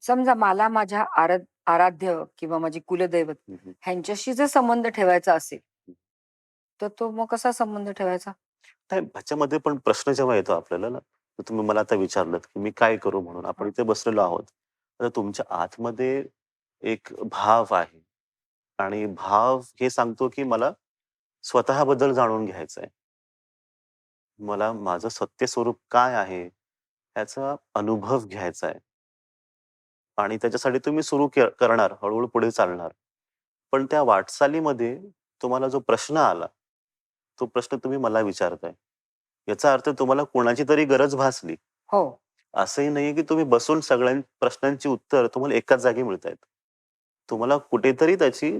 समजा मला माझ्या आराध्य किंवा माझे कुलदैवत हं, हं. ह्यांच्याशी जर संबंध ठेवायचा असेल, तर तो मग कसा संबंध ठेवायचा? नाही ह्याच्यामध्ये पण प्रश्न जेव्हा येतो आपल्याला ना, तर तुम्ही मला आता विचारलत, की मी काय करू म्हणून? आपण हां. इथे बसलेलो आहोत. तर तुमच्या आतमध्ये एक भाव आहे आणि भाव हे सांगतो, की मला स्वतःबद्दल जाणून घ्यायचंय. मला माझं सत्य स्वरूप काय आहे, ह्याचा अनुभव घ्यायचा आहे. आणि त्याच्यासाठी तुम्ही सुरू करणार, हळू-हळू पुढे चालणार. पण त्या वाटचालीमध्ये तुम्हाला जो प्रश्न आला, तो प्रश्न तुम्ही मला विचारताय. याचा अर्थ तुम्हाला कोणाची तरी गरज भासली. हो, असंही नाहीये की तुम्ही बसून सगळ्या प्रश्नांची उत्तर तुम्हाला एकाच जागी मिळतायत. तुम्हाला कुठेतरी त्याची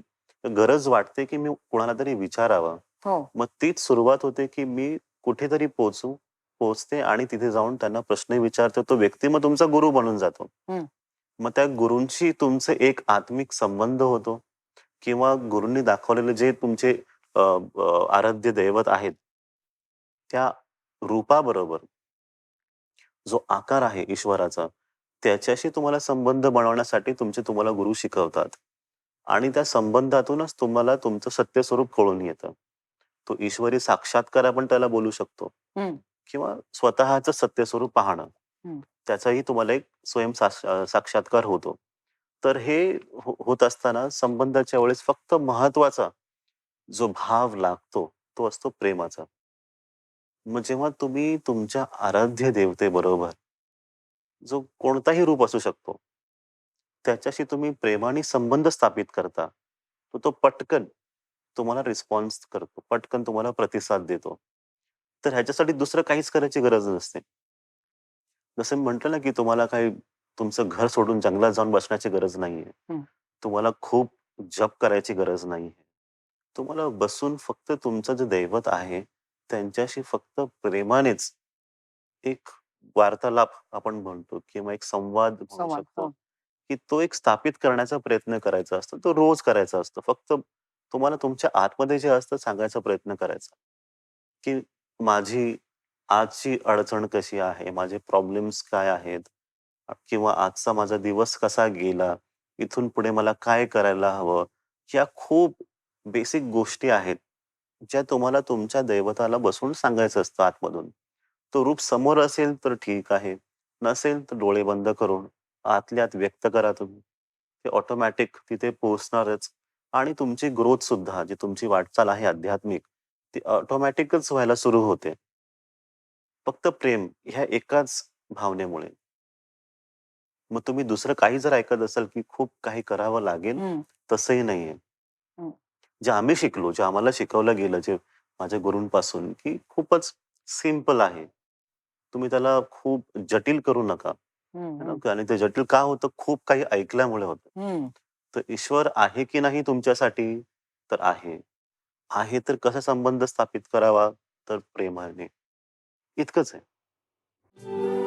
गरज वाटते, की मी कोणाला तरी विचारावं. हो. मग तीच सुरुवात होते, की मी कुठेतरी पोहोचते आणि तिथे जाऊन त्यांना प्रश्न विचारतो. तो व्यक्ती मग तुमचा गुरु बनून जातो. हं. मग त्या गुरूंशी तुमचे एक आत्मिक संबंध होतो किंवा गुरूंनी दाखवलेले जे तुमचे आराध्य दैवत आहेत, त्या रूपाबरोबर जो आकार आहे ईश्वराचा, त्याच्याशी तुम्हाला संबंध बनवण्यासाठी तुम्हाला गुरु शिकवतात आणि त्या संबंधातूनच तुम्हाला तुमचं सत्य स्वरूप कळून येतं. तो ईश्वरी साक्षात्कार आपण त्याला बोलू शकतो हं, किंवा स्वतःचं सत्य स्वरूप पाहणं. हं. त्याचाही तुम्हाला एक साक्षात्कार होतो. तर हे होत असताना संबंधाच्या वेळेस फक्त महत्त्वाचा जो भाव लागतो, तो असतो प्रेमाचा. मग जेव्हा तुम्ही तुमच्या आराध्य देवतेबरोबर जो कोणताही रूप असू शकतो, त्याच्याशी तुम्ही प्रेमाने संबंध स्थापित करता, तर तो पटकन तुम्हाला रिस्पॉन्स करतो, पटकन तुम्हाला प्रतिसाद देतो. तर ह्याच्यासाठी दुसरं काहीच करायची गरज नसते. जसं मी म्हटलं ना, की तुम्हाला काही तुमचं घर सोडून जंगलात जाऊन बसण्याची गरज नाहीये. हं. तुम्हाला खूप जप करायची गरज नाहीये. तुम्हाला बसून फक्त तुमचं जे दैवत आहे, त्यांच्याशी फक्त प्रेमानेच एक वार्तालाप आपण म्हणतो किंवा एक संवाद म्हणू संवाद. शकतो, हो. की तो एक स्थापित करण्याचा प्रयत्न करायचा असतो. तो रोज करायचा असतो. फक्त तुम्हाला तुमच्या आतमध्ये जे असतं सांगायचा प्रयत्न करायचा, की माझी आजची अडचण कशी आहे? माझे प्रॉब्लेम्स काय आहेत? किंवा आजचा माझा दिवस कसा गेला? इथून पुढे मला काय करायला हवं? ह्या खूप बेसिक गोष्टी आहेत, ज्या तुम्हाला तुमच्या दैवताला बसून सांगायचं असतं आतमधून. तो रूप समोर असेल तर ठीक आहे. नसेल तर डोळे बंद करून आतल्या आत व्यक्त करा तुम्ही. ते ऑटोमॅटिक तिथे पोहोचणारच आणि तुमची ग्रोथ सुद्धा जी तुमची वाटचाल आहे आध्यात्मिक, ती ऑटोमॅटिकच व्हायला सुरू होते. फक्त प्रेम ह्या एकाच भावनेमुळे. मग तुम्ही दुसरं काही जर ऐकत असाल, की खूप काही करावं लागेल, हं, तसंही नाहीये. हं. जे आम्ही शिकलो, जे आम्हाला शिकवलं गेलं, जे माझ्या गुरूंपासून, की खूपच सिंपल आहे. तुम्ही त्याला खूप जटिल करू नका. हं, है ना? हं. आणि ते जटिल का होतं? खूप काही ऐकल्यामुळे होतं. हं. तर ईश्वर आहे की नाही तुमच्यासाठी? तर आहे. आहे तर कसा संबंध स्थापित करावा? तर प्रेमाने. इतकंच आहे.